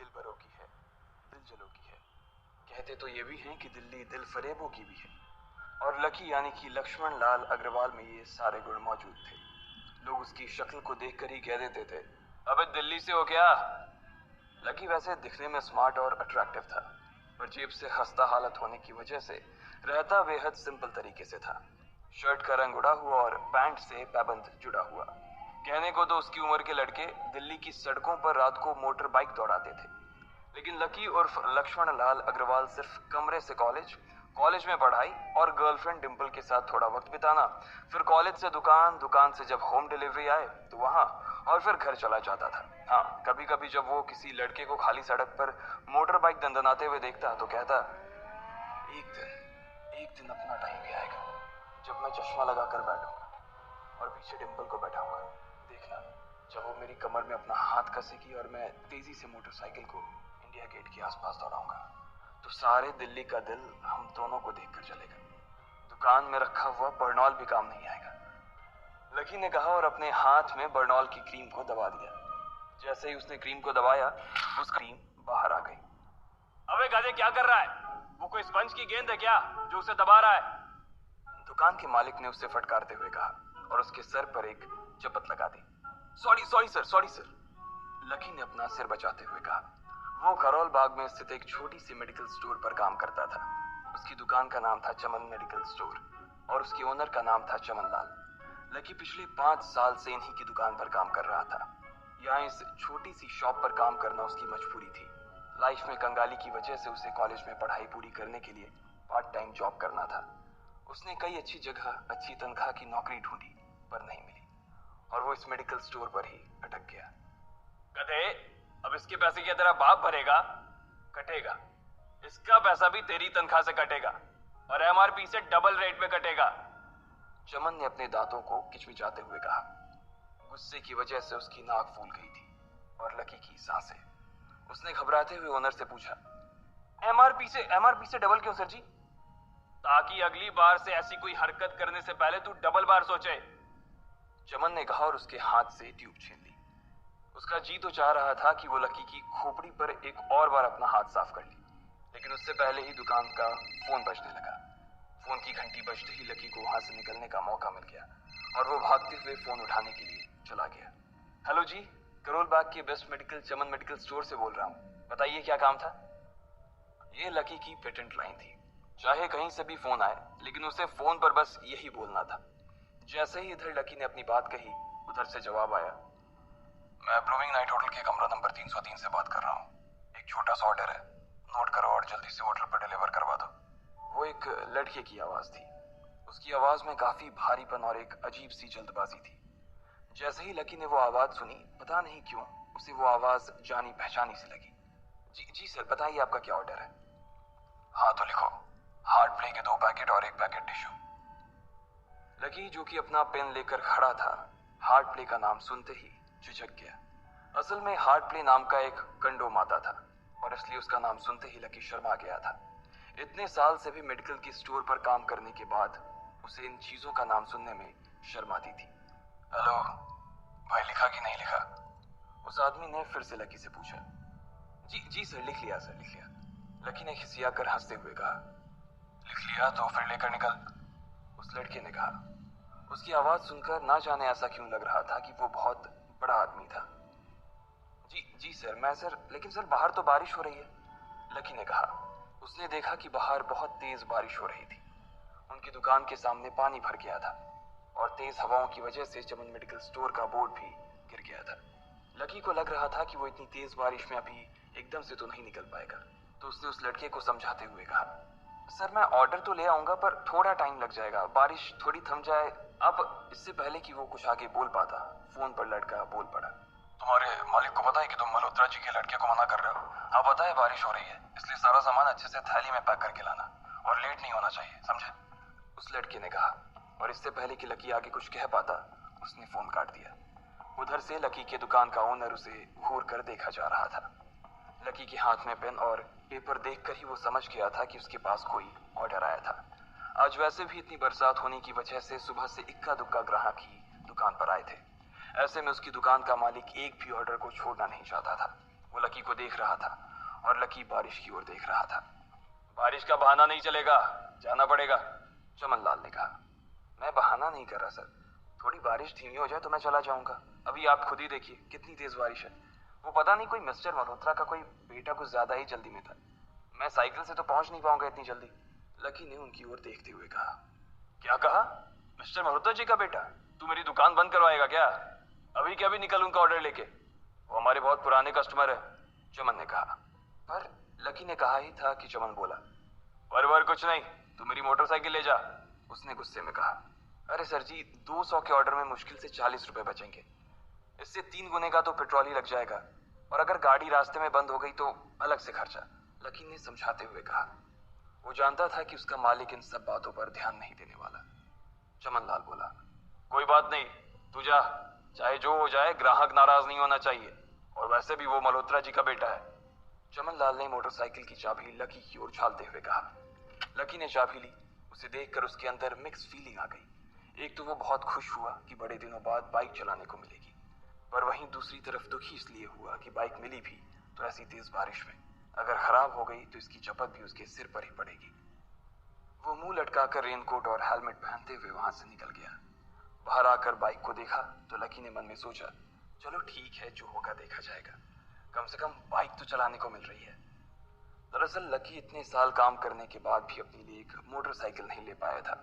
दिल भरों की है, दिल जलों की है। कहते तो ये भी हैं कि दिल्ली दिल फरेबों की भी है। और लकी यानी कि लक्ष्मण लाल अग्रवाल में ये सारे गुण मौजूद थे। लोग उसकी शक्ल को देखकर ही कह देते थे, अबे दिल्ली से हो क्या? लकी वैसे दिखने में स्मार्ट और अट्रैक्टिव था, पर जेब से खस्ता हालत होने की वजह से रहता बेहद सिंपल तरीके से था। शर्ट का रंग उड़ा हुआ और पैंट से पैबंद जुड़ा हुआ। कहने को तो उसकी उम्र के लड़के दिल्ली की सड़कों पर रात को मोटर बाइक दौड़ाते थे, लेकिन लकी उर्फ लक्ष्मण लाल अग्रवाल सिर्फ कमरे से कॉलेज, कॉलेज में पढ़ाई और गर्लफ्रेंड डिंपल के साथ थोड़ा वक्त बिताना, फिर कॉलेज से दुकान, दुकान से जब होम डिलीवरी आए तो वहां, और फिर घर चला जाता था। हाँ, कभी कभी जब वो किसी लड़के को खाली सड़क पर मोटर बाइक दंदनाते हुए देखता तो कहता, एक दिन अपना टाइम भी आएगा जब मैं चश्मा लगाकर बैठूंगा और पीछे डिंपल को बैठाऊंगा। देखना, जब वो मेरी कमर में अपना हाथ कसेगी और मैं तेजी से मोटरसाइकिल को इंडिया गेट के आसपास दौड़ाऊंगा, तो सारे दिल्ली का दिल हम दोनों को देखकर चलेगा। दुकान में रखा हुआ बर्नॉल भी काम नहीं आएगा। लकी ने कहा और अपने हाथ में बर्नॉल की क्रीम को दबा दिया। जैसे ही उसने क्रीम को दबाया, उस क्रीम बाहर आ गई। अबे गधे, क्या कर रहा है? वो कोई स्पंज की गेंद है क्या जो उसे दबा रहा है? दुकान के मालिक ने उसे फटकारते हुए कहा और उसके सर पर एक चपत लगा दी। Sorry sorry sir, sorry sir, Lucky ने अपना सिर बचाते हुए कहा। वो करोल बाग में स्थित एक छोटी सी मेडिकल स्टोर पर काम करता था। उसकी दुकान का नाम था चमन मेडिकल स्टोर और उसके ओनर का नाम था चमन लाल। लकी पिछले 5 साल से इन्हीं की दुकान पर काम कर रहा था। यहाँ इस छोटी सी शॉप पर काम करना उसकी मजबूरी थी। लाइफ में कंगाली की वजह से उसे कॉलेज में पढ़ाई पूरी करने के लिए पार्ट टाइम जॉब करना था। उसने कई अच्छी जगह अच्छी तनख्वाह की नौकरी ढूंढी, पर नहीं मिली और वो इस मेडिकल स्टोर पर ही अटक गया। गधे, अब इसके पैसे क्या तेरा बाप भरेगा? कटेगा। इसका पैसा भी तेरी तनख्वाह से कटेगा और एमआरपी से डबल रेट में कटेगा। चमन ने अपने दांतों को किचमिचाते हुए कहा। गुस्से की वजह से उसकी नाक फूल गई थी और लकी की सांसें। उसने घबराते हुए ओनर से पूछा, एमआरपी से डबल क्यों सर जी? ताकि अगली बार से ऐसी कोई हरकत करने से पहले तू डबल बार सोचे, चमन ने कहा और उसके हाथ से ट्यूब छीन ली। उसका जी तो चाह रहा था कि वो लकी की खोपड़ी पर एक और बार अपना हाथ साफ कर ले, लेकिन उससे पहले ही दुकान का फोन बजने लगा। फोन की घंटी बजते ही लकी को वहां से निकलने का मौका मिल गया और वो भागते हुए फोन उठाने के लिए चला गया। हेलो जी, करोल बाग के बेस्ट मेडिकल चमन मेडिकल स्टोर से बोल रहा हूँ, बताइए क्या काम था? ये लकी की पेटेंट लाइन थी। चाहे कहीं से भी फोन आए, लेकिन उसे फोन पर बस यही बोलना था। जैसे ही इधर लकी ने अपनी बात कही, उधर से जवाब आया, मैं अप्रूविंग नाइट होटल के कमरा नंबर 303 से बात कर रहा हूँ। एक छोटा सा ऑर्डर है, नोट करो और जल्दी से होटल पर डिलीवर करवा दो। वो एक लड़के की आवाज थी। उसकी आवाज में काफी भारीपन और एक अजीब सी जल्दबाजी थी। जैसे ही लकी ने वो आवाज सुनी, पता नहीं क्यों उसे वो आवाज जानी पहचानी सी लगी। जी जी सर, बताइए आपका क्या ऑर्डर है? हाँ तो लिखो, हार्ट प्ले के 2 पैकेट और 1 पैकेट टिश्यू। लकी, जो कि अपना पेन लेकर खड़ा था, हार्ट प्ले का नाम सुनते ही झिझक गया। असल में हार्ट प्ले नाम का एक कंडोम आता था और इसलिए उसका नाम सुनते ही लकी शर्मा गया था। इतने साल से भी मेडिकल की स्टोर पर काम करने के बाद उसे इन चीजों का नाम सुनने में शर्म आती थी। हेलो भाई, लिखा कि नहीं लिखा? उस आदमी ने फिर से लकी से पूछा। जी जी सर, लिख लिया सर, लिख लिया, लकी ने खिसिया कर हंसते हुए कहा। लिख लिया तो फिर लेकर निकल, उस लड़के ने कहा। उसकी आवाज सुनकर ना जाने ऐसा क्यों लग रहा था कि वो बहुत बड़ा आदमी था। जी जी सर, मैं सर, लेकिन सर बाहर तो बारिश हो रही है, लकी ने कहा। उसने देखा कि बाहर बहुत तेज बारिश हो रही थी। उनकी दुकान के सामने पानी भर गया था और तेज हवाओं की वजह से चमन मेडिकल स्टोर का बोर्ड भी गिर गया था। लकी को लग रहा था कि वो इतनी तेज बारिश में अभी एकदम से तो नहीं निकल पाएगा, तो उसने उस लड़के को समझाते हुए कहा, सर मैं ऑर्डर तो ले आऊंगा पर थोड़ा टाइम लग जाएगा, बारिश थोड़ी थम जाए। अब इससे पहले कि वो कुछ आगे बोल पाता, फोन पर लड़का बोल पड़ा। तुम्हारे मालिक को पता है कि तुम मल्होत्रा जी के लड़के को मना कर रहे हो? हाँ पता है, बारिश हो रही है, इसलिए सारा सामान अच्छे से थैली में पैक करके लाना और लेट नहीं होना चाहिए, समझे? उस लड़के ने कहा और इससे पहले कि लकी आगे कुछ कह पाता, उसने फोन काट दिया। उधर से लकी के दुकान का ओनर उसे घूर कर देखा जा रहा था। लकी के हाथ में पेन और पेपर देखकर ही वो समझ गया था कि उसके पास कोई ऑर्डर आया था। आज वैसे भी इतनी बरसात होने की वजह से सुबह से इक्का दुक्का ग्राहक ही दुकान पर आए थे। ऐसे में उसकी दुकान का मालिक एक भी ऑर्डर को छोड़ना नहीं चाहता था। वो लकी को देख रहा था और लकी बारिश की ओर देख रहा था। बारिश का बहाना नहीं चलेगा, जाना पड़ेगा, चमन लाल ने कहा। मैं बहाना नहीं कर रहा सर, थोड़ी बारिश धीमी हो जाए तो मैं चला जाऊंगा। अभी आप खुद ही देखिए कितनी तेज बारिश है। वो पता नहीं कोई मिस्टर मल्होत्रा का कोई बेटा कुछ ज्यादा ही जल्दी में था। मैं साइकिल से तो पहुंच नहीं पाऊंगा इतनी जल्दी। लकी ने उनकी ओर देखते हुए कहा। क्या कहा? मिस्टर मल्होत्रा जी का बेटा? तू मेरी दुकान बंद करवाएगा क्या? अभी क्या भी निकल उनका ऑर्डर लेके। वो हमारे बहुत पुराने कस्टमर है, चमन ने कहा। पर लकी ने कहा ही था कि चमन बोला। पर कुछ नहीं, तू मेरी मोटरसाइकिल ले जा, उसने गुस्से में कहा। अरे सर जी, 200 के ऑर्डर में मुश्किल से 40 रुपए बचेंगे। इससे 3 गुने का तो पेट्रोल ही लग जाएगा, और अगर गाड़ी रास्ते में बंद हो गई तो अलग से खर्चा, लकी ने समझाते हुए कहा। वो जानता था कि उसका मालिक इन सब बातों पर ध्यान नहीं देने वाला। चमन लाल बोला। कोई बात नहीं, तू जा, चाहे जो हो जाए ग्राहक नाराज नहीं होना चाहिए, और वैसे भी वो मल्होत्रा जी का बेटा है। चमन लाल ने मोटरसाइकिल की चाबी लकी की ओर उछालते हुए कहा। लकी ने चाबी ली। उसे देखकर उसके अंदर मिक्स फीलिंग आ गई। एक तो वो बहुत खुश हुआ कि बड़े दिनों बाद बाइक चलाने को मिलेगी, पर वहीं दूसरी तरफ दुखी इसलिए हुआ कि बाइक मिली भी तो ऐसी तेज बारिश में अगर खराब हो गई तो इसकी चपत भी उसके सिर पर ही पड़ेगी। वो मुंह लटकाकर रेनकोट और हेलमेट पहनते हुए वहां से निकल गया। बाहर आकर बाइक को देखा तो लकी ने मन में सोचा, चलो ठीक है, जो होगा देखा जाएगा, कम से कम बाइक तो चलाने को मिल रही है। दरअसल लकी इतने साल काम करने के बाद भी अपने लिए एक मोटरसाइकिल नहीं ले पाया था।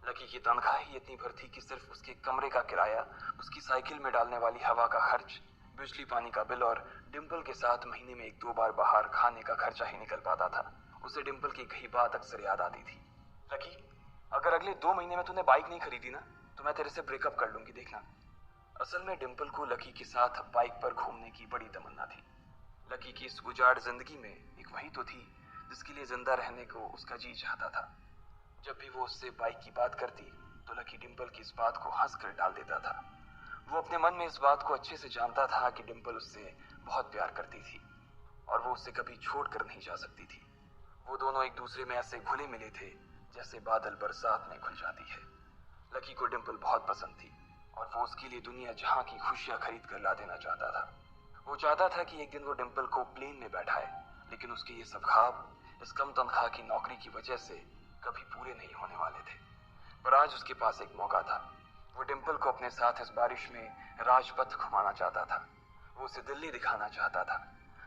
लकी की तनख्वाह ही इतनी भर थी कि सिर्फ उसके कमरे का किराया, उसकी साइकिल में डालने वाली हवा का खर्च, बिजली पानी का बिल और डिम्पल के साथ महीने में 1-2 बार बाहर खाने का खर्चा ही निकल पाता था। उसे डिम्पल की कही बात अक्सर याद आती थी। लकी, अगर अगले 2 महीने में तूने बाइक नहीं खरीदी ना तो मैं तेरे से ब्रेकअप कर लूंगी, देखना। असल में डिम्पल को लकी के साथ बाइक पर घूमने की बड़ी तमन्ना थी। लकी की इस उजाड़ जिंदगी में एक वही तो थी जिसके लिए जिंदा रहने को उसका जी चाहता था। जब भी वो उससे बाइक की बात करती तो लकी डिम्पल की इस बात को हंस कर टाल देता था। वो अपने मन में इस बात को अच्छे से जानता था कि डिम्पल उससे बहुत प्यार करती थी और वो उससे कभी छोड़ कर नहीं जा सकती थी। वो दोनों एक दूसरे में ऐसे घुले मिले थे जैसे बादल बरसात में घुल जाती है। लकी को डिम्पल बहुत पसंद थी और वो उसके लिए दुनिया जहां की खुशियां खरीद कर ला देना चाहता था। वो चाहता था कि एक दिन वो डिम्पल को प्लेन में बैठाए, लेकिन उसके ये सब ख्वाब इस कम तनख्वाह की नौकरी की वजह से कभी पूरे नहीं होने वाले थे। पर आज उसके पास एक मौका था। वो डिम्पल को अपने साथ इस बारिश में राजपथ घुमाना चाहता था। वो उसे दिल्ली दिखाना चाहता था।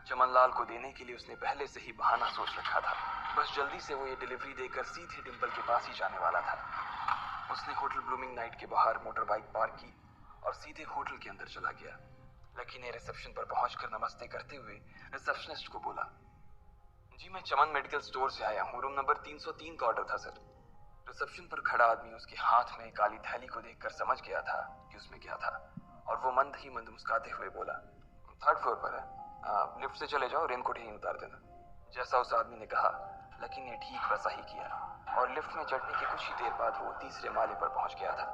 चमन लाल को देने के लिए उसने पहले से ही बहाना सोच रखा था। बस जल्दी से वो ये डिलीवरी देकर सीधे डिम्पल के पास ही जाने वाला था। उसने होटल ब्लूमिंग नाइट के बाहर मोटर बाइक पार्क की और सीधे होटल के अंदर चला गया। लकी ने रिसेप्शन पर पहुंचकर नमस्ते करते हुए रिसेप्शनिस्ट को बोला, जी मैं चमन मेडिकल स्टोर से आया हूँ, रूम नंबर 303 का ऑर्डर था सर। रिसेप्शन पर खड़ा आदमी उसके हाथ में काली थैली को देखकर समझ गया था कि उसमें क्या था और वो मंद ही मंद मुस्कुराते हुए बोला, 3rd फ्लोर पर है, लिफ्ट से चले जाओ, रेनकोट यहीं उतार देना। जैसा उस आदमी ने कहा लकी ने ठीक वैसा ही किया और लिफ्ट में चढ़ने के कुछ ही देर बाद वो 3रे माले पर पहुंच गया था।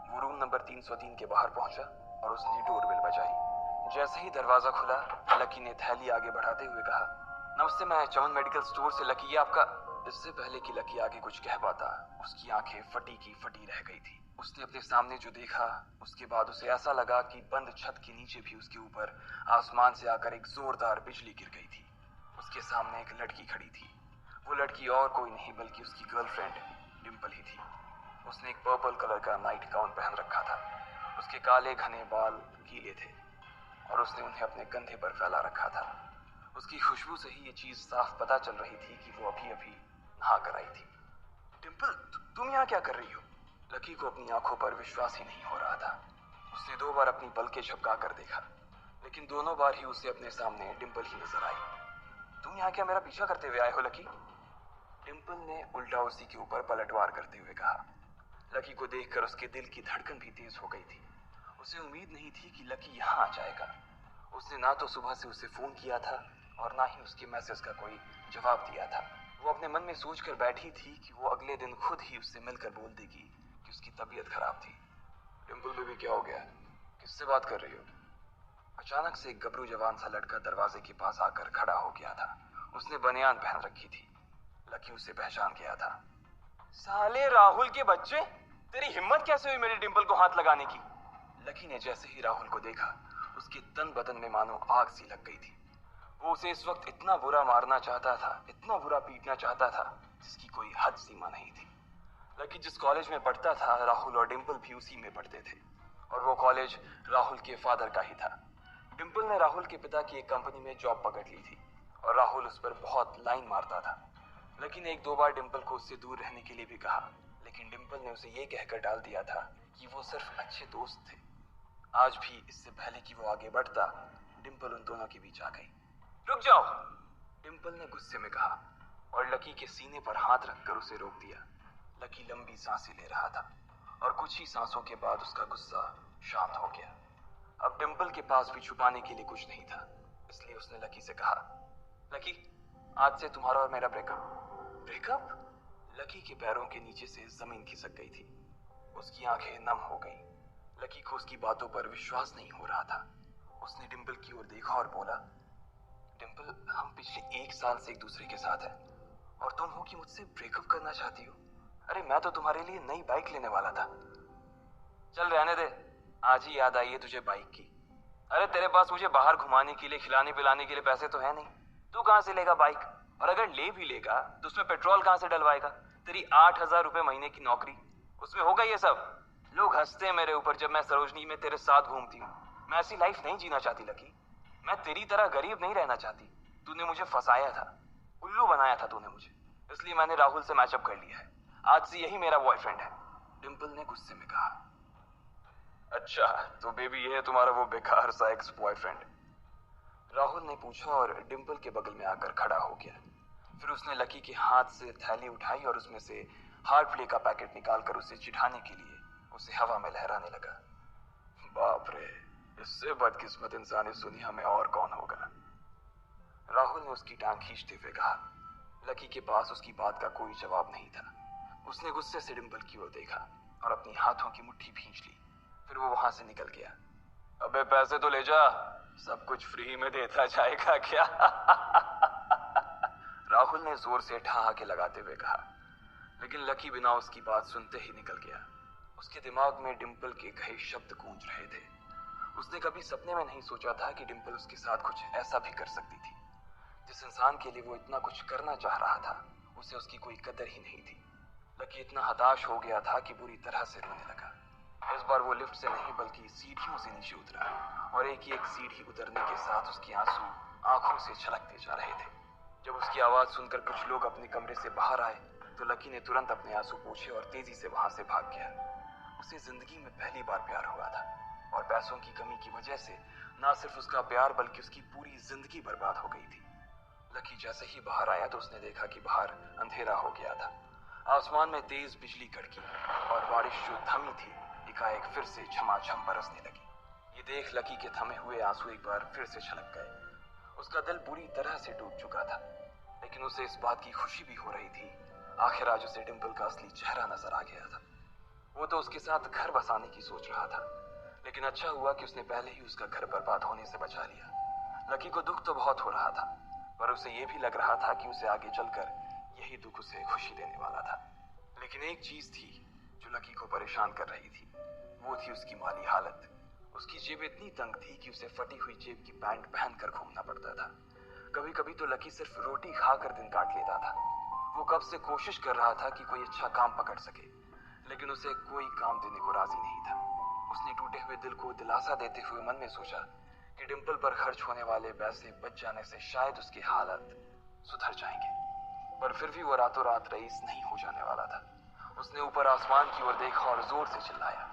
वो रूम नंबर 303 के बाहर पहुंचा और उसने डोरबेल बजाई। जैसे ही दरवाजा खुला लकी ने थैली आगे बढ़ाते हुए कहा, नमस्ते, मैं चमन मेडिकल स्टोर से लकी, ये आपका। इससे पहले कि लकी आगे कुछ कह पाता उसकी आंखें फटी की फटी रह गई थी। उसने अपने सामने जो देखा उसके बाद उसे ऐसा लगा कि बंद छत के नीचे भी उसके ऊपर आसमान से आकर एक जोरदार बिजली गिर गई थी। उसके सामने एक लड़की खड़ी थी। वो लड़की और कोई नहीं बल्कि उसकी गर्लफ्रेंड डिम्पल ही थी। उसने एक पर्पल कलर का नाइट गाउन पहन रखा था। उसके काले घने बाल गीले थे और उसने उन्हें अपने कंधे पर फैला रखा था। उसकी खुशबू से ही ये चीज साफ पता चल रही थी कि वो अभी अभी नहा कर आई थी। डिम्पल, तुम यहाँ क्या कर रही हो? लकी को अपनी आंखों पर विश्वास ही नहीं हो रहा था। उसने 2 बार अपनी पलकें झपका कर देखा, लेकिन दोनों बार ही उसे अपने सामने डिम्पल ही नजर आई। तुम यहाँ क्या मेरा पीछा करते हुए आए हो लकी? डिम्पल ने उल्टा उसी के ऊपर पलटवार करते हुए कहा। लकी को देखकर उसके दिल की धड़कन भी तेज हो गई थी। उसे उम्मीद नहीं थी कि लकी यहाँ आ जाएगा। उसने ना तो सुबह से उसे फोन किया था और ना ही उसके मैसेज का कोई जवाब दिया था। वो अपने मन में सोचकर बैठी थी कि वो अगले दिन खुद ही उससे मिलकर बोल देगी कि उसकी तबीयत खराब थी। डिम्पल बेबी, क्या हो गया? किससे बात कर रही हो? अचानक से एक गबरू जवान सा लड़का दरवाजे के पास आकर खड़ा हो गया था। उसने बनियान पहन रखी थी। लकी उसे पहचान गया था। साले राहुल के बच्चे, तेरी हिम्मत कैसे हुई मेरी डिम्पल को हाथ लगाने की? लकी ने जैसे ही राहुल को देखा उसके तन बदन में मानो आग सी लग गई थी। वो उसे इस वक्त इतना बुरा मारना चाहता था, इतना बुरा पीटना चाहता था, जिसकी कोई हद सीमा नहीं थी। लकी जिस कॉलेज में पढ़ता था, राहुल और डिंपल भी उसी में पढ़ते थे, और वो कॉलेज राहुल के फादर का ही था। डिंपल ने राहुल के पिता की एक कंपनी में जॉब पकड़ ली थी, और राहुल उस पर बहुत लाइन मारता था। लकी ने एक दो बार डिंपल को उससे दूर रहने के लिए भी कहा, लेकिन डिंपल ने उसे ये कहकर डाल दिया था कि वो सिर्फ अच्छे दोस्त थे। आज भी इससे पहले कि वो आगे बढ़ता, डिंपल उन दोनों के बीच आ गई। रुक जाओ, डिंपल ने गुस्से में कहा, और लकी के सीने पर हाथ रखकर उसे रोक दिया। लकी लंबी सांसें ले रहा था, और कुछ ही सांसों के बाद उसका गुस्सा शांत हो गया। अब डिंपल के पास भी छुपाने के लिए कुछ नहीं था, इसलिए उसने लकी से कहा, लकी, आज से तुम्हारा और मेरा ब्रेकअप। ब्रेकअप? लकी के पैरों के नीचे से जमीन खिसक गई थी। उसकी आंखें नम हो गईं। लकी को उसकी बातों पर विश्वास नहीं हो रहा था। उसने डिंपल की ओर देखा और बोला, डिंपल, हम पिछले 1 साल से एक दूसरे के साथ हैं, और तुम हो कि मुझसे ब्रेकअप करना चाहती हो? अरे मैं तो तुम्हारे लिए नई बाइक लेने वाला था। चल रहने दे, आज ही याद आई है तुझे बाइक की। अरे तेरे पास मुझे बाहर घुमाने के लिए, खिलाने पिलाने के लिए पैसे तो है नहीं, तू कहाँ से लेगा बाइक? और अगर ले भी लेगा तो उसमें पेट्रोल कहाँ से डलवाएगा? तेरी 8,000 रुपए महीने की नौकरी, उसमें होगा ये सब? लोग हंसते हैं मेरे ऊपर जब मैं सरोजनी में तेरे साथ घूमती हूँ। मैं ऐसी लाइफ नहीं जीना चाहती लकी। मैं तेरी तरह गरीब नहीं रहना चाहती। तूने मुझे फंसाया था, उल्लू बनाया था तूने मुझे, इसलिए मैंने राहुल से मैचअप कर लिया है। आज से यही मेरा बॉयफ्रेंड है, डिंपल ने गुस्से में कहा। अच्छा, तो बेबी ये है तुम्हारा वो बेकार सा एक्स बॉयफ्रेंड? राहुल ने पूछा, और डिंपल के बगल में आकर खड़ा हो गया। फिर उसने लकी के हाथ से थैली उठाई और उसमें से हार्ड प्ले का पैकेट निकालकर उसे चिढ़ाने के लिए उसे हवा में लहराने लगा। बाप रे, इससे बदकिस्मत इंसान इस दुनिया में और कौन होगा? राहुल ने उसकी टांग खींचते हुए कहा। लकी के पास उसकी बात का कोई जवाब नहीं था। उसने गुस्से से डिंपल की ओर देखा और अपनी हाथों की मुट्ठी भींच ली। फिर वो वहां से निकल गया। अबे पैसे तो ले जा, सब कुछ फ्री में देता जाएगा क्या? राहुल ने जोर से ठहाके लगाते हुए कहा, लेकिन लकी बिना उसकी बात सुनते ही निकल गया। उसके दिमाग में डिंपल के कहे शब्द गूंज रहे थे। उसने कभी सपने में नहीं सोचा था कि डिंपल उसके साथ कुछ ऐसा भी कर सकती थी। जिस इंसान के लिए वो इतना कुछ करना चाह रहा था, उसे उसकी कोई कदर ही नहीं थी। लकी इतना हताश हो गया था कि बुरी तरह से रोने लगा। इस बार वो लिफ्ट से नहीं बल्कि सीढ़ियों से नीचे उतरा, और एक सीढ़ी उतरने के साथ उसके आंसू आंखों से छलकते जा रहे थे। जब उसकी आवाज सुनकर कुछ लोग अपने कमरे से बाहर आए तो लकी ने तुरंत अपने आंसू पोंछे और तेजी से वहां से भाग गया। उसे जिंदगी में पहली बार प्यार हुआ था, और पैसों की कमी की वजह से ना सिर्फ उसका प्यार बल्कि उसकी पूरी जिंदगी बर्बाद हो गई थी। लकी जैसे ही बाहर आया तो उसने देखा कि बाहर अंधेरा हो गया था। आसमान में तेज बिजली कड़की और बारिश जो थमी थी एकाएक फिर से झमाझम बरसने लगी। ये देख लकी के थमे हुए आंसू एक बार फिर से छलक गए। उसका दिल बुरी तरह से टूट चुका था, लेकिन उसे इस बात की खुशी भी हो रही थी। आखिर आज उसे डिंपल का असली चेहरा नजर आ गया था। वो तो उसके साथ घर बसाने की सोच रहा था, लेकिन अच्छा हुआ कि उसने पहले ही उसका घर बर्बाद होने से बचा लिया। लकी को दुख तो बहुत हो रहा था, पर उसे ये भी लग रहा था कि उसे आगे चलकर यही दुख उसे खुशी देने वाला था। लेकिन एक चीज थी जो लकी को परेशान कर रही थी, वो थी उसकी माली हालत। उसकी जेब इतनी तंग थी कि उसे फटी हुई जेब की पैंट पहनकर घूमना पड़ता था। कभी कभी तो लकी सिर्फ रोटी खाकर दिन काट लेता था। वो कब से कोशिश कर रहा था कि कोई अच्छा काम पकड़ सके, लेकिन उसे कोई काम देने को राजी नहीं था। उसने टूटे हुए दिल को दिलासा देते हुए मन में सोचा कि डिंपल पर खर्च होने वाले पैसे बच जाने से शायद उसकी हालत सुधर जाएंगे, पर फिर भी वो रातों रात रईस नहीं हो जाने वाला था। उसने ऊपर आसमान की ओर देखा और जोर से चिल्लाया,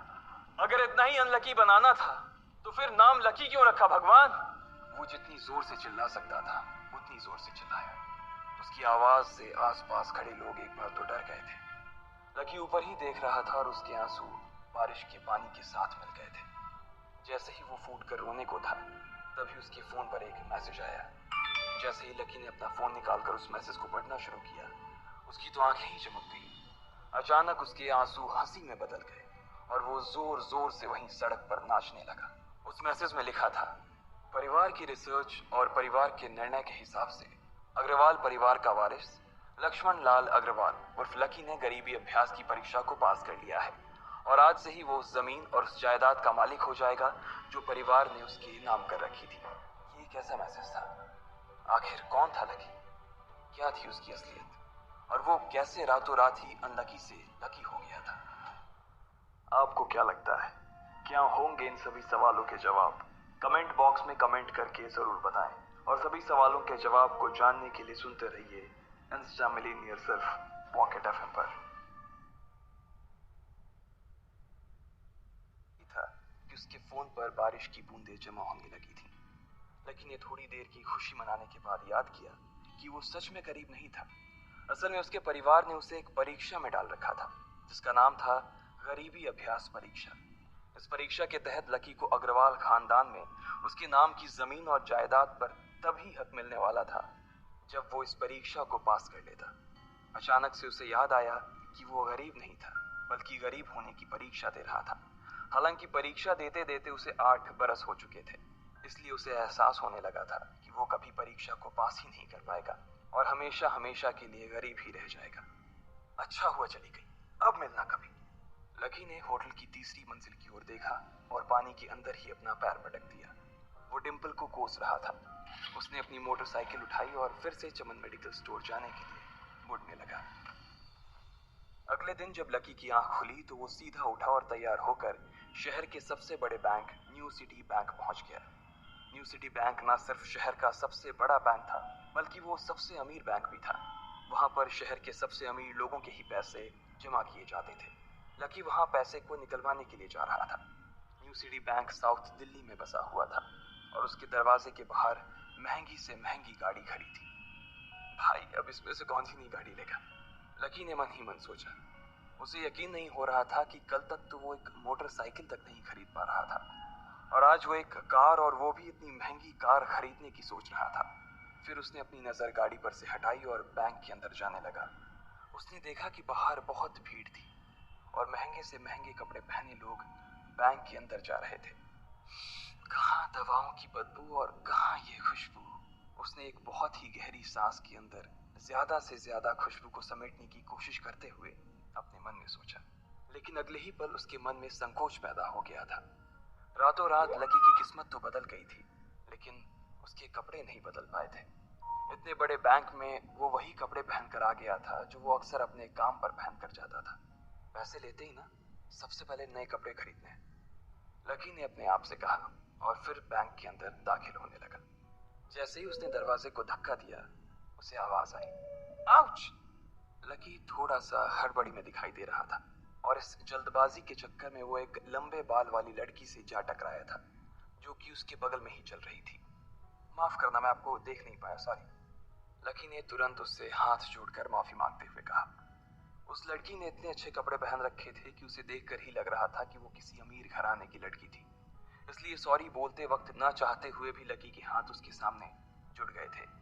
अगर इतना ही अनलकी बनाना था तो फिर नाम लकी क्यों रखा भगवान? वो जितनी जोर से चिल्ला सकता था उतनी जोर से चिल्लाया। उसकी आवाज से आसपास खड़े लोग एक बार तो डर गए थे। लकी ऊपर ही देख रहा था और उसके आंसू बारिश के पानी के साथ मिल गए थे। जैसे ही वो फूट कर रोने को था, तभी उसके फोन पर एक मैसेज आया। जैसे ही लकी ने अपना फोन निकालकर उस मैसेज को पढ़ना शुरू किया, उसकी तो आंखें ही चमक गई। अचानक उसके आंसू हंसी में बदल गए और वो जोर जोर से वहीं सड़क पर नाचने लगा। उस मैसेज में लिखा था, परिवार की रिसर्च और परिवार के निर्णय के हिसाब से अग्रवाल परिवार का वारिस लक्ष्मण लाल अग्रवाल उर्फ लकी ने गरीबी अभ्यास की परीक्षा को पास कर लिया है, और आज से ही वो उस जमीन और उस जायदाद का मालिक हो जाएगा जो परिवार ने उसके नाम कर रखी थी। ये कैसा मैसेज था? आखिर कौन था लकी? क्या थी उसकी असलियत? और वो कैसे रातों रात ही अनलकी से लकी हो गया था? आपको क्या लगता है, क्या होंगे इन सभी सवालों के जवाब? कमेंट बॉक्स में कमेंट करके जरूर बताएं। और सभी सवालों के जवाब को जानने के लिए सुनते रहिए इंस्टा मिलीनियर सिर्फ पॉकेट एफएम पर। था कि उसके फोन पर बारिश की बूंदें जमा होने लगी थी। लकी ने थोड़ी देर की खुशी मनाने के बाद याद किया कि वो सच में गरीब नहीं था। असल में उसके परिवार ने उसे एक परीक्षा में डाल रखा था जिसका नाम था गरीबी अभ्यास परीक्षा। इस परीक्षा के तहत लकी को अग्रवाल खानदान में उसके नाम की जमीन और जायदाद पर तभी हक मिलने वाला था जब वो इस परीक्षा को पास कर लेता। अचानक से उसे याद आया कि वो गरीब नहीं था बल्कि गरीब होने की परीक्षा दे रहा था। हालांकि परीक्षा देते देते उसे 8 बरस हो चुके थे, इसलिए उसे एहसास होने लगा था कि वो कभी परीक्षा को पास ही नहीं कर पाएगा और हमेशा हमेशा के लिए गरीब ही रह जाएगा। अच्छा हुआ चली गई, अब मिलना कभी। लकी ने होटल की तीसरी मंजिल की ओर देखा और पानी के अंदर ही अपना पैर पटक दिया। वो डिम्पल को कोस रहा था। उसने अपनी मोटरसाइकिल उठाई और फिर से चमन मेडिकल स्टोर जाने के लिए मुड़ने लगा। अगले दिन जब लकी की आंख खुली तो वो सीधा उठा और तैयार होकर शहर के सबसे बड़े बैंक न्यू सिटी बैंक पहुंच गया। न्यू सिटी बैंक न सिर्फ शहर का सबसे बड़ा बैंक था बल्कि वो सबसे अमीर बैंक भी था। वहां पर शहर के सबसे अमीर लोगों के ही पैसे जमा किए जाते थे। लकी वहां पैसे को निकलवाने के लिए जा रहा था। New city bank south Delhi में बसा हुआ था और उसके दरवाजे के बाहर महंगी से महंगी गाड़ी खड़ी थी। भाई, अब इसमें से कौन सी नई गाड़ी लेगा? लकी ने मन ही मन सोचा। उसे यकीन नहीं हो रहा था कि कल तक तो वो एक मोटरसाइकिल तक नहीं खरीद पा रहा था और आज वो एक कार, और वो भी इतनी महंगी कार खरीदने की सोच रहा था। फिर उसने अपनी नजर गाड़ी पर से हटाई और बैंक के अंदर जाने लगा। उसने देखा कि बाहर बहुत भीड़ थी और महंगे से महंगे कपड़े पहने लोग बैंक के अंदर जा रहे थे। कहाँ दवाओं की बदबू और कहाँ ये खुशबू? उसने एक बहुत ही गहरी सांस के अंदर ज्यादा से ज्यादा खुशबू को समेटने की कोशिश करते हुए अपने मन में सोचा। लेकिन अगले ही पल उसके मन में संकोच पैदा हो गया था। रातों रात लकी की किस्मत तो बदल गई थी लेकिन उसके कपड़े नहीं बदल पाए थे। इतने बड़े बैंक में वो वही कपड़े पहनकर आ गया था जो वो अक्सर अपने काम पर पहन कर जाता था। पैसे लेते ही ना सबसे पहले नए कपड़े खरीदने हैं, लकी ने अपने आप से कहा और फिर बैंक के अंदर दाखिल होने लगा। जैसे ही उसने दरवाजे को धक्का दिया उसे आवाज आई, आउच! लकी थोड़ा सा हड़बड़ी में दिखाई दे रहा था और इस जल्दबाजी के चक्कर में वो एक लंबे बाल वाली लड़की से जा टकराया था जो कि उसके बगल में ही चल रही थी। माफ करना, मैं आपको देख नहीं पाया, सॉरी। लकी ने तुरंत उससे हाथ जोड़कर माफी मांगते हुए कहा। उस लड़की ने इतने अच्छे कपड़े पहन रखे थे कि उसे देखकर ही लग रहा था कि वो किसी अमीर घराने की लड़की थी, इसलिए सॉरी बोलते वक्त ना चाहते हुए भी लकी के हाथ उसके सामने जुड़ गए थे।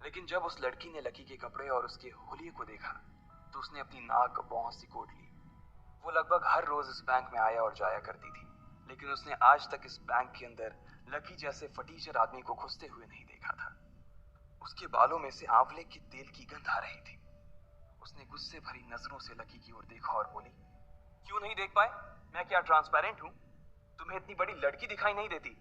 लेकिन जब उस लड़की ने लकी के कपड़े और उसके हुलिये को देखा तो उसने अपनी नाक भौं सिकोड़ ली। वो लगभग हर रोज इस बैंक में आया और जाया करती थी लेकिन उसने आज तक इस बैंक के अंदर लकी जैसे फटीचर आदमी को घुसते हुए नहीं देखा था। उसके बालों में से आंवले के तेल की गंध आ रही थी। उसने गुस्से भरी नजरों से लकी की ओर देखा और बोली, क्यों नहीं देख पाए? मैं क्या ट्रांसपेरेंट हूँ? तुम्हें इतनी बड़ी लड़की दिखाई नहीं देती?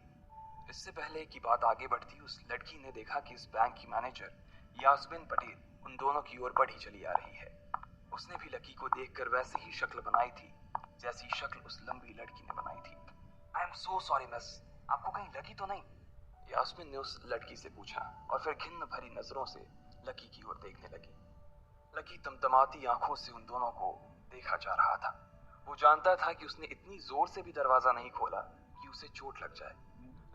इससे पहले कि बात आगे बढ़ती उस लड़की ने देखा कि इस बैंक की मैनेजर यास्मिन पटेल उन दोनों की ओर बढ़ी चली आ रही है। उसने भी लकी को देखकर वैसी ही शक्ल बनाई थी जैसी शक्ल उस लंबी लड़की ने बनाई थी। I am so sorry miss, आपको कहीं लगी तो नहीं? यास्मिन ने उस लड़की से पूछा और फिर घिन्न भरी नजरों से लकी की ओर देखने लगी। लकी तमतमाती आंखों से उन दोनों को देखा जा रहा था। वो जानता था कि उसने इतनी जोर से भी दरवाजा नहीं खोला कि उसे चोट लग जाए,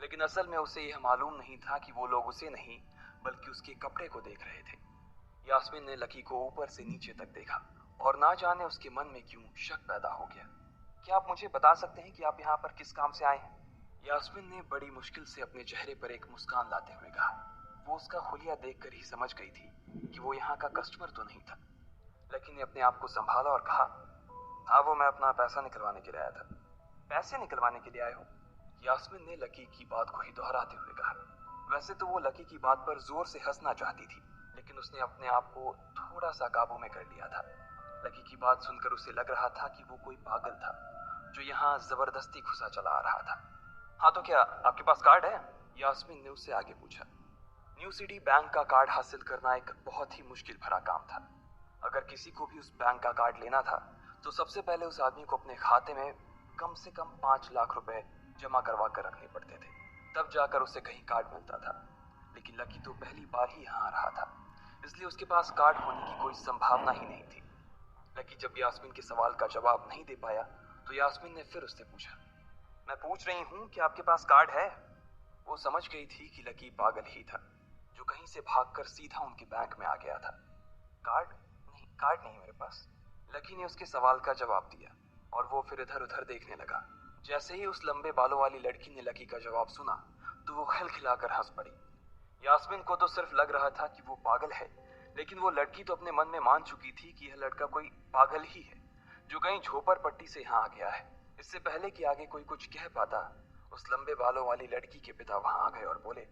लेकिन असल में उसे यह मालूम नहीं था कि वो लोग उसे नहीं बल्कि उसके कपड़े को देख रहे थे। यास्मिन ने लकी को ऊपर से नीचे तक देखा और ना जाने उसके मन में क्यों शक पैदा हो गया। क्या आप मुझे बता सकते हैं कि आप यहाँ पर किस काम से आए हैं? यास्मिन ने बड़ी मुश्किल से अपने चेहरे पर एक मुस्कान लाते हुए कहा। वो उसका हुलिया देखकर ही समझ गई थी कि वो यहाँ का कस्टमर तो नहीं था। लकी ने अपने आप को संभाला और कहा, हाँ, वो मैं अपना पैसा निकलवाने के लिए आया था। पैसे निकलवाने के लिए आए हो? यास्मिन ने लकी की बात को ही दोहराते हुए कहा। वैसे तो वो लकी की बात पर जोर से हंसना चाहती थी लेकिन उसने अपने आप को थोड़ा सा काबू में कर लिया था। लकी की बात सुनकर उसे लग रहा था कि वो कोई पागल था जो यहाँ जबरदस्ती घुसा चला आ रहा था। हाँ, तो क्या आपके पास कार्ड है? यास्मिन ने उससे आगे पूछा। न्यू सिटी बैंक का कार्ड हासिल करना एक बहुत ही मुश्किल भरा काम था। अगर किसी को भी उस बैंक का कार्ड लेना था तो सबसे पहले उस आदमी को अपने खाते में कम से कम 5 लाख रुपए जमा करवा कर रखने पड़ते थे, तब जाकर उसे कहीं कार्ड मिलता था। लेकिन लकी तो पहली बार ही यहाँ आ रहा था, इसलिए उसके पास कार्ड होने की कोई संभावना ही नहीं थी। लकी जब यास्मीन के सवाल का जवाब नहीं दे पाया तो यास्मीन ने फिर उससे पूछा, मैं पूछ रही हूँ कि आपके पास कार्ड है? वो समझ गई थी कि लकी पागल ही था, जो कहीं से भागकर सीधा उनके बैंक में आ गया था। कार्ड नहीं मेरे पास। लकी ने उसके सवाल का जवाब दिया और वो फिर इधर उधर देखने लगा। जैसे ही उस लंबे बालों वाली लड़की ने लकी का जवाब सुना तो वो खिलखिलाकर हंस पड़ी। यास्मीन को तो सिर्फ लग रहा था कि वो पागल है, लेकिन वो लड़की तो अपने मन में मान चुकी थी कि यह लड़का कोई पागल ही है, जो कहीं झोपड़पट्टी से यहाँ आ गया है। इससे पहले कि आगे कोई कुछ कह पाता, उस लंबे बालों वाली लड़की के पिता वहां आ गए और बोले,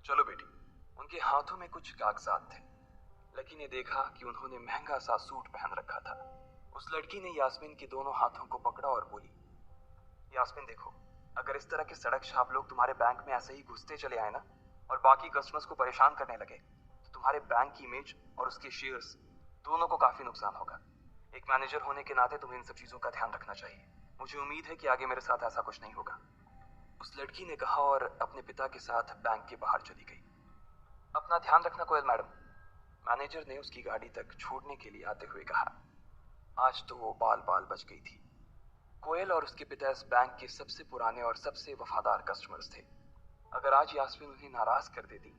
चलो बेटी। उनके हाथों में कुछ कागजात थे। लकी ने देखा कि उन्होंने महंगा सा सूट पहन रखा था। उस लड़की ने यास्मीन के दोनों हाथों को पकड़ा और बोली, यास्मीन देखो, अगर इस तरह के सड़क छाप लोग तुम्हारे बैंक में ऐसे ही घुसते चले आए ना और बाकी कस्टमर्स को परेशान करने लगे तो तुम्हारे बैंक की इमेज और उसके शेयर्स दोनों को काफी नुकसान होगा। एक मैनेजर होने के नाते तुम्हें इन सब चीजों का ध्यान रखना चाहिए। मुझे उम्मीद है कि आगे मेरे साथ ऐसा कुछ नहीं होगा। उस लड़की ने कहा और अपने पिता के साथ बैंक के बाहर चली गई। अपना ध्यान रखना कोयल मैडम, मैनेजर ने उसकी गाड़ी तक छोड़ने के लिए आते हुए कहा। आज तो वो बाल बाल बच गई थी। कोयल और उसके पिता इस बैंक के सबसे पुराने और सबसे वफादार कस्टमर्स थे। अगर आज यास्मीन उन्हें नाराज कर देती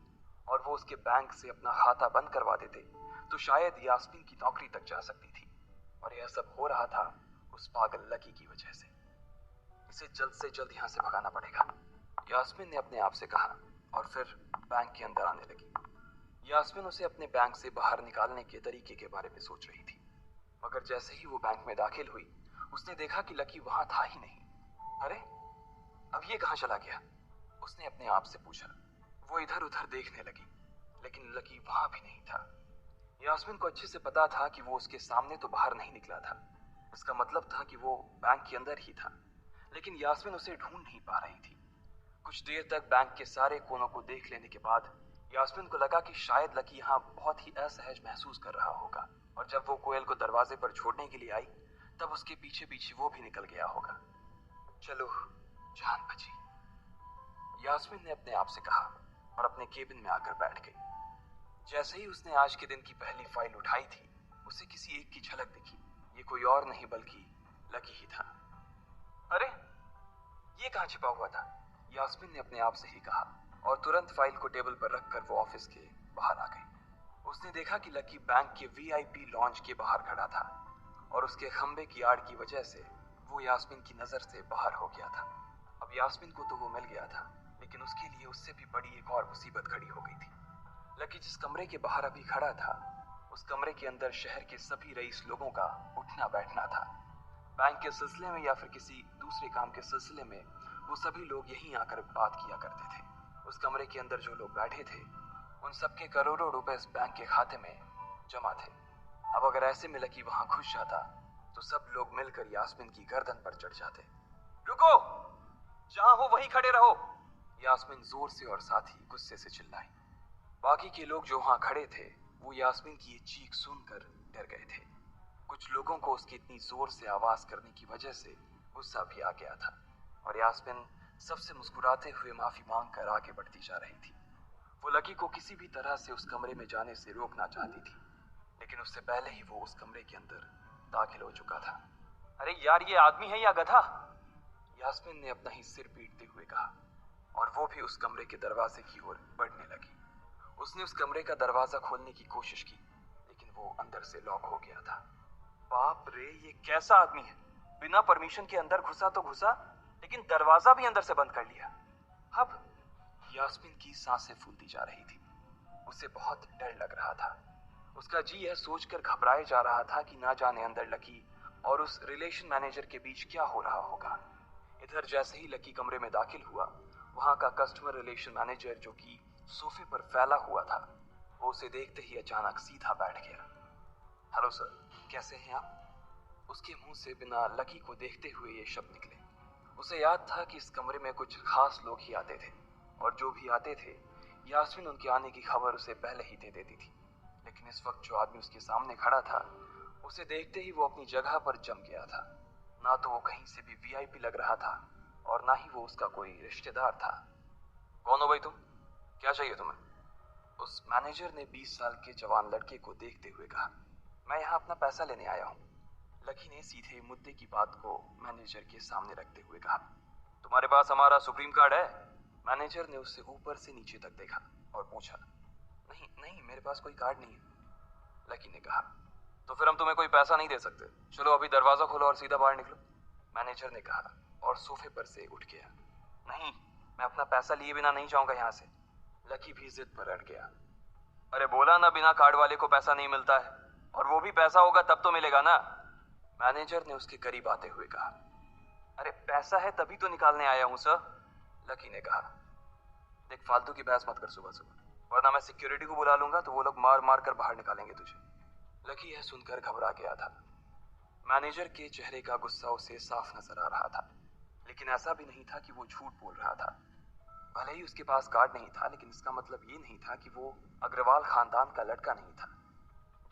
और वो उसके बैंक से अपना खाता बंद करवा देते तो शायद यास्मीन की नौकरी तक जा सकती थी। और यह सब हो रहा था उस पागल लकी की वजह से। इसे जल्द से जल्द यहाँ से भगाना पड़ेगा, यास्मीन ने अपने आप से कहा और फिर बैंक के अंदर आने लगी। यास्मीन उसे अपने बैंक से बाहर निकालने के तरीके के बारे में सोच रही थी, मगर जैसे ही वो बैंक में दाखिल हुई उसने देखा कि लकी वहां था ही नहीं। अरे, अब ये कहाँ चला गया? उसने अपने आप से पूछा। वो इधर उधर देखने लगी, लेकिन लकी वहां भी नहीं था। यास्मीन को अच्छे से पता था कि वो उसके सामने तो बाहर नहीं निकला था। इसका मतलब था कि वो बैंक के अंदर ही था, लेकिन यास्मीन उसे ढूंढ नहीं पा रही थी। कुछ देर तक बैंक के सारे कोनों को देख लेने के बाद यास्मीन को लगा कि शायद लकी यहाँ बहुत ही असहज महसूस कर रहा होगा, और जब वो कोयल को दरवाजे पर छोड़ने के लिए आई तब उसके पीछे पीछे वो भी निकल गया होगा। चलो, जान बची, यास्मीन ने अपने आप से कहा और अपने केबिन में आकर बैठ गई। जैसे ही उसने आज के दिन की पहली फाइल उठाई थी उसे किसी एक की झलक दिखी। ये कोई और नहीं बल्कि लकी ही था। अरे, ये कहाँ छिपा हुआ था? यास्मीन ने अपने आप से ही कहा और तुरंत फाइल को टेबल पर रखकर वो ऑफिस के बाहर आ गई। उसने देखा कि लकी बैंक के वीआईपी लॉन्ज के बाहर खड़ा था और उसके खंबे की आड़ की वजह से वो यास्मीन की नजर से बाहर हो गया था। अब यास्मीन को तो वो मिल गया था, लेकिन उसके लिए उससे भी बड़ी एक और मुसीबत खड़ी हो गई थी। लकी जिस कमरे के बाहर अभी खड़ा था उस कमरे के अंदर शहर के सभी रईस लोगों का उठना बैठना था। बैंक के सिलसिले में या फिर किसी दूसरे काम के सिलसिले में वो सभी लोग यहीं आकर बात किया करते थे। उस कमरे के अंदर जो लोग बैठे थे उन सबके करोड़ों रुपए इस बैंक के खाते में जमा थे। अब अगर ऐसे में लकी वहां घुस जाता तो सब लोग मिलकर यास्मीन की गर्दन पर चढ़ जाते। रुको, जहां हो वहीं खड़े रहो, यास्मीन जोर से और साथ ही गुस्से से चिल्लाई। बाकी के लोग जो वहां खड़े थे वो यास्मीन की ये चीख सुनकर डर गए थे। कुछ लोगों को उसकी इतनी जोर से आवाज करने की वजह से गुस्सा भी आ गया था और यास्मीन सबसे मुस्कुराते हुए माफी मांगकर आगे बढ़ती जा रही थी। वो लकी को किसी भी तरह से उस कमरे में जाने से रोकना चाहती थी, लेकिन उससे पहले ही वो उस कमरे के अंदर दाखिल हो चुका था। अरे यार, ये आदमी है या गधा? यास्मीन ने अपना ही सिर पीटते हुए कहा और वो भी उस कमरे के दरवाजे की ओर बढ़ने लगी। उसने उस कमरे का दरवाजा खोलने की कोशिश की, लेकिन वो अंदर से लॉक हो गया था। बाप रे, ये कैसा आदमी है? बिना परमिशन के अंदर घुसा तो घुसा, लेकिन दरवाजा भी अंदर से बंद कर लिया। अब यास्मीन की सांसें फूलती जा रही थी। उसे बहुत डर लग रहा था। उसका जी यह सोचकर घबराए जा रहा था कि ना जाने अंदर लकी और उस रिलेशन मैनेजर के बीच क्या हो रहा होगा। इधर जैसे ही लकी कमरे में दाखिल हुआ, वहां का कस्टमर रिलेशन मैनेजर जो कि सोफे पर फैला हुआ था, वो उसे देखते ही अचानक सीधा बैठ गया। हेलो सर, कैसे हैं आप? उसके मुंह से बिना लकी को देखते हुए ये शब्द निकले। उसे याद था कि इस कमरे में कुछ खास लोग ही आते थे और जो भी आते थे यास्मीन उनके आने की खबर उसे पहले ही दे देती थी। लेकिन इस वक्त जो आदमी उसके सामने खड़ा था, उसे देखते ही वो अपनी जगह पर जम गया था। ना तो वो कहीं से भी वीआईपी लग रहा था और ना ही वो उसका कोई रिश्तेदार था। कौन हो भाई तुम? क्या चाहिए तुम्हें? उस मैनेजर ने 20 साल के जवान लड़के को देखते हुए कहा। मैं यहाँ अपना पैसा लेने आया हूँ। लकी ने सीधे मुद्दे की बात को मैनेजर के सामने रखते हुए कहा। तुम्हारे पास हमारा सुप्रीम कार्ड है? मैनेजर ने उससे ऊपर से नीचे तक देखा और पूछा। नहीं नहीं, मेरे पास कोई कार्ड नहीं है, लकी ने कहा। तो फिर हम तुम्हें कोई पैसा नहीं दे सकते। चलो अभी दरवाजा खोलो और सीधा बाहर निकलो, मैनेजर ने कहा और सोफे पर से उठ गया। नहीं, मैं अपना पैसा लिए बिना नहीं जाऊंगा यहाँ से, लकी भी जिद पर अड़ गया। अरे बोला ना, बिना कार्ड वाले को पैसा नहीं मिलता है, और वो भी पैसा होगा तब तो मिलेगा ना, मैनेजर ने उसके करीब आते हुए कहा। अरे पैसा है तभी तो निकालने आया हूं सर, लकी ने कहा। देख, फालतू की बहस मत कर सुबह सुबह, वरना मैं सिक्योरिटी को बुला लूंगा तो वो लोग मार मार कर बाहर निकालेंगे तुझे। लकी यह सुनकर घबरा गया था। मैनेजर के चेहरे का गुस्सा उसे साफ नजर आ रहा था, लेकिन ऐसा भी नहीं था कि वो झूठ बोल रहा था। भले ही उसके पास कार्ड नहीं था, लेकिन इसका मतलब ये नहीं था कि वो अग्रवाल खानदान का लड़का नहीं था।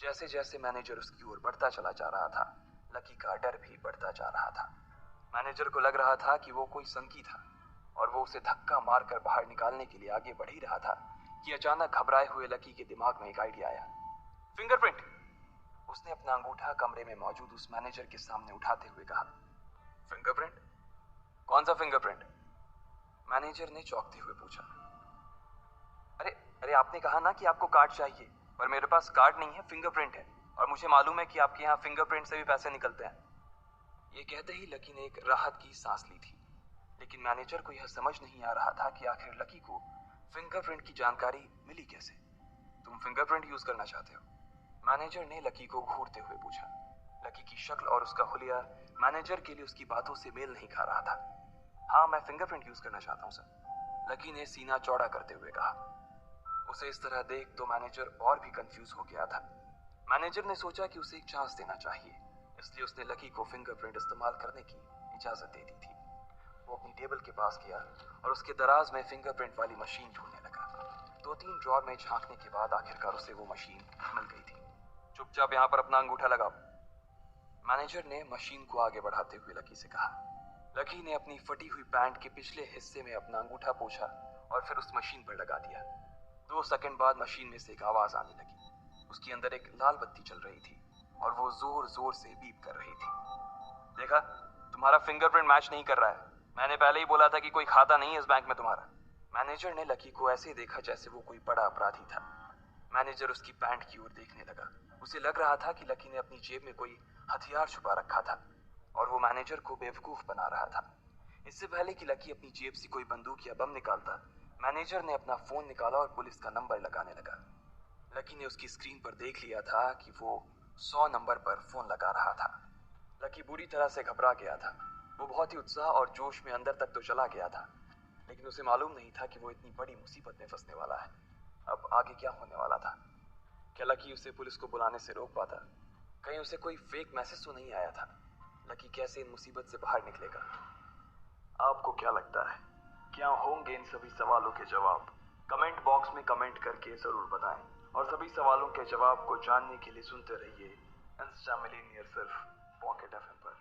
जैसे जैसे मैनेजर उसकी ओर बढ़ता चला जा रहा था, लकी का डर भी बढ़ता जा रहा था। मैनेजर को लग रहा था कि वो कोई संगी था और वो उसे धक्का मारकर बाहर निकालने के लिए आगे बढ़ ही रहा था कि अचानक घबराए हुए लकी के दिमाग में एक आइडिया आया। फिंगरप्रिंट! उसने अपना अंगूठा कमरे में मौजूद उस मैनेजर के सामने उठाते हुए कहा। फिंगरप्रिंट? कौन सा फिंगरप्रिंट? मैनेजर ने चौंकते हुए पूछा। अरे अरे, आपने कहा ना कि आपको कार्ड चाहिए, पर मेरे पास कार्ड नहीं है, फिंगरप्रिंट है, और मुझे मालूम है कि आपके यहाँ फिंगरप्रिंट से भी पैसे निकलते हैं। ये कहते ही लकी ने एक राहत की सांस ली थी, लेकिन मैनेजर को यह समझ नहीं आ रहा था कि आखिर लकी को फिंगरप्रिंट की जानकारी मिली कैसे। तुम फिंगरप्रिंट यूज करना चाहते हो? मैनेजर ने लकी को घूरते हुए पूछा। लकी की शक्ल और उसका हुलिया मैनेजर के लिए उसकी बातों से मेल नहीं खा रहा था। हाँ, मैं फिंगरप्रिंट यूज करना चाहता हूँ सर, लकी ने सीना चौड़ा करते हुए कहा। उसे इस तरह देख तो मैनेजर और भी कंफ्यूज हो गया था। मैनेजर ने सोचा कि उसे एक चांस देना चाहिए, इसलिए उसने लकी को फिंगरप्रिंट इस्तेमाल करने की इजाजत दे दी थी। वो अपनी टेबल के पास गया और उसके दराज में फिंगरप्रिंट वाली मशीन ढूंढने लगा। 2-3 ड्रॉर में झांकने के बाद आखिरकार उसे वो मशीन मिल गई थी। चुपचाप यहाँ पर अपना अंगूठा लगाओ, मैनेजर ने मशीन को आगे बढ़ाते हुए लकी से कहा। लकी ने अपनी फटी हुई पैंट के पिछले हिस्से में अपना अंगूठा पोंछा और फिर उस मशीन पर लगा दिया। 2 सेकंड बाद मशीन में से एक आवाज आने लगी। उसके अंदर एक लाल बत्ती चल रही थी और वो जोर जोर से बीप कर रही थी। देखा, तुम्हारा फिंगरप्रिंट मैच नहीं कर रहा है। मैंने पहले ही बोला था कि कोई खाता नहीं है इस बैंक में तुम्हारा। मैनेजर ने लकी को ऐसे देखा जैसे वो कोई बड़ा अपराधी था। मैनेजर उसकी पैंट की ओर देखने लगा। उसे लग रहा था कि लकी ने अपनी जेब में कोई हथियार छुपा रखा था और वो मैनेजर को बेवकूफ बना रहा था। इससे पहले कि लकी अपनी जेब से कोई बंदूक या बम निकालता, मैनेजर ने अपना फोन निकाला और पुलिस का नंबर लगाने लगा। लकी ने उसकी स्क्रीन पर देख लिया था कि वो 100 नंबर पर फोन लगा रहा था। लकी बुरी तरह से घबरा गया था। वो बहुत ही उत्साह और जोश में अंदर तक तो चला गया था, लेकिन उसे मालूम नहीं था कि वो इतनी बड़ी मुसीबत में फंसने वाला है। अब आगे क्या होने वाला था? क्या लकी उसे पुलिस को बुलाने से रोक पाता? कहीं उसे कोई फेक मैसेज तो नहीं आया था? लकी कैसे इन मुसीबत से बाहर निकलेगा? आपको क्या लगता है, क्या होंगे इन सभी सवालों के जवाब? कमेंट बॉक्स में कमेंट करके जरूर बताएं, और सभी सवालों के जवाब को जानने के लिए सुनते रहिए इंस्टा मिलीनियर सिर्फ पॉकेट एफएम पर।